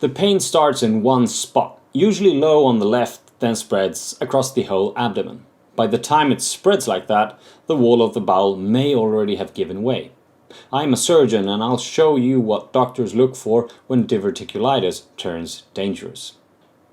The pain starts in one spot, usually low on the left, then spreads across the whole abdomen. By the time it spreads like that, the wall of the bowel may already have given way. I'm a surgeon and I'll show you what doctors look for when diverticulitis turns dangerous.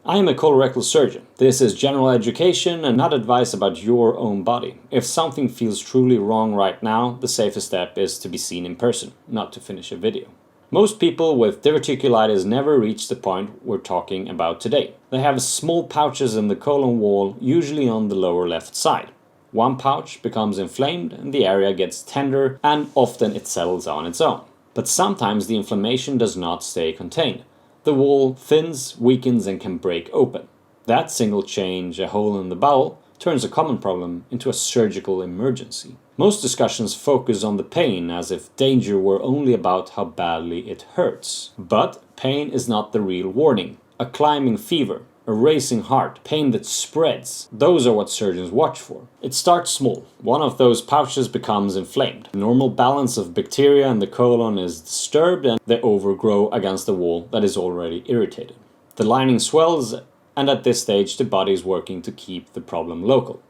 I am a colorectal surgeon. This is general education and not advice about your own body. If something feels truly wrong right now, the safest step is to be seen in person, not to finish a video. Most people with diverticulitis never reach the point we're talking about today. They have small pouches in the colon wall, usually on the lower left side. One pouch becomes inflamed and the area gets tender, and often it settles on its own. But sometimes the inflammation does not stay contained. The wall thins, weakens and can break open. That single change, a hole in the bowel, turns a common problem into a surgical emergency. Most discussions focus on the pain as if danger were only about how badly it hurts. But pain is not the real warning. A climbing fever, a racing heart, pain that spreads, those are what surgeons watch for. It starts small. One of those pouches becomes inflamed. The normal balance of bacteria in the colon is disturbed and they overgrow against the wall that is already irritated. The lining swells, and at this stage the body is working to keep the problem local.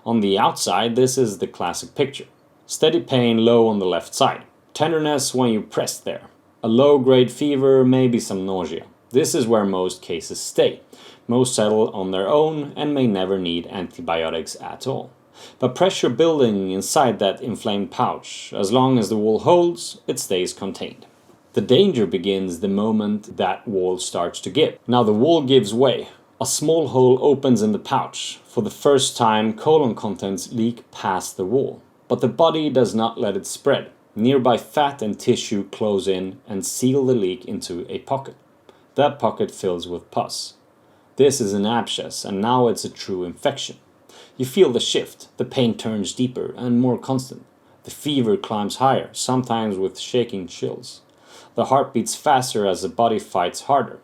On the outside, this is the classic picture. Steady pain low on the left side. Tenderness when you press there. A low-grade fever, maybe some nausea. This is where most cases stay. Most settle on their own and may never need antibiotics at all. But pressure building inside that inflamed pouch, as long as the wall holds, it stays contained. The danger begins the moment that wall starts to give. Now the wall gives way. A small hole opens in the pouch. For the first time, colon contents leak past the wall. But the body does not let it spread. Nearby fat and tissue close in and seal the leak into a pocket. That pocket fills with pus. This is an abscess, and now it's a true infection. You feel the shift. The pain turns deeper and more constant. The fever climbs higher, sometimes with shaking chills. The heart beats faster as the body fights harder.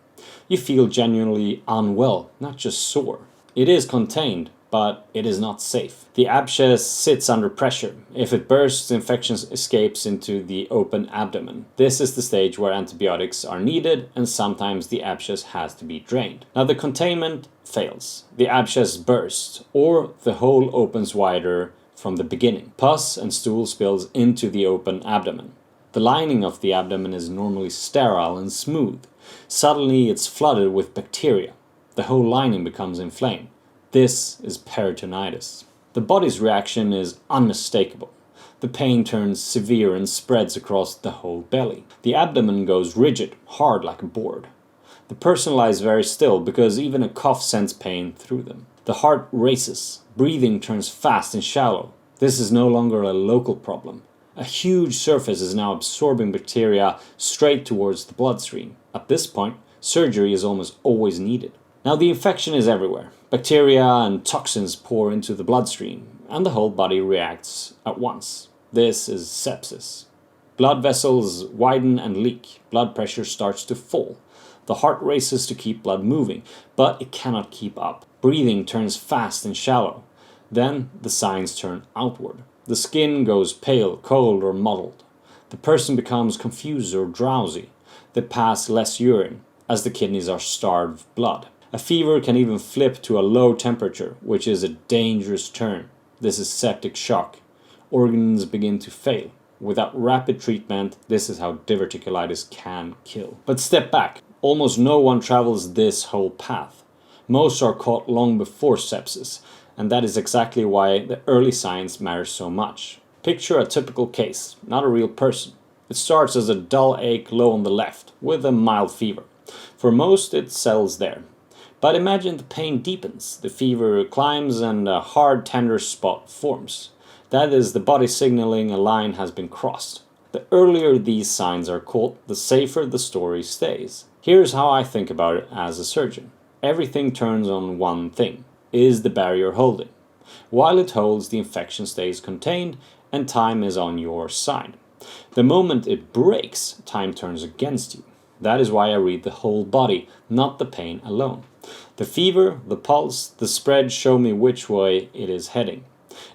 You feel genuinely unwell, not just sore. It is contained, but it is not safe. The abscess sits under pressure. If it bursts, infection escapes into the open abdomen. This is the stage where antibiotics are needed, and sometimes the abscess has to be drained. Now the containment fails. The abscess bursts, or the hole opens wider from the beginning. Pus and stool spills into the open abdomen. The lining of the abdomen is normally sterile and smooth. Suddenly it's flooded with bacteria. The whole lining becomes inflamed. This is peritonitis. The body's reaction is unmistakable. The pain turns severe and spreads across the whole belly. The abdomen goes rigid, hard like a board. The person lies very still because even a cough sends pain through them. The heart races. Breathing turns fast and shallow. This is no longer a local problem. A huge surface is now absorbing bacteria straight towards the bloodstream. At this point, surgery is almost always needed. Now the infection is everywhere. Bacteria and toxins pour into the bloodstream, and the whole body reacts at once. This is sepsis. Blood vessels widen and leak. Blood pressure starts to fall. The heart races to keep blood moving, but it cannot keep up. Breathing turns fast and shallow. Then the signs turn outward. The skin goes pale, cold or mottled. The person becomes confused or drowsy. They pass less urine, as the kidneys are starved of blood. A fever can even flip to a low temperature, which is a dangerous turn. This is septic shock. Organs begin to fail. Without rapid treatment, this is how diverticulitis can kill. But step back. Almost no one travels this whole path. Most are caught long before sepsis, and that is exactly why the early signs matter so much. Picture a typical case, not a real person. It starts as a dull ache low on the left, with a mild fever. For most, it settles there. But imagine the pain deepens, the fever climbs, and a hard, tender spot forms. That is the body signaling a line has been crossed. The earlier these signs are caught, the safer the story stays. Here's how I think about it as a surgeon. Everything turns on one thing. Is the barrier holding? While it holds, the infection stays contained and time is on your side. The moment it breaks, time turns against you. That is why I read the whole body, not the pain alone. The fever, the pulse, the spread show me which way it is heading.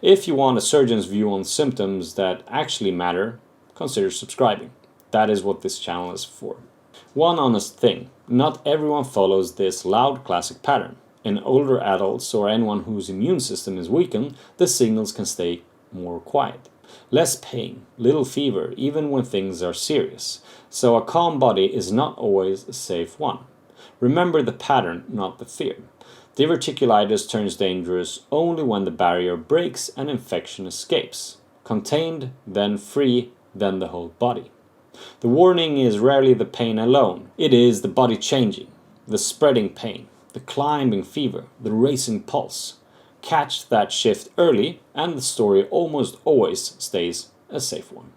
If you want a surgeon's view on symptoms that actually matter, consider subscribing. That is what this channel is for. One honest thing. Not everyone follows this loud classic pattern. In older adults or anyone whose immune system is weakened, the signals can stay more quiet. Less pain, little fever, even when things are serious. So a calm body is not always a safe one. Remember the pattern, not the fear. Diverticulitis turns dangerous only when the barrier breaks and infection escapes. Contained, then free, then the whole body. The warning is rarely the pain alone. It is the body changing, the spreading pain, the climbing fever, the racing pulse. Catch that shift early and the story almost always stays a safe one.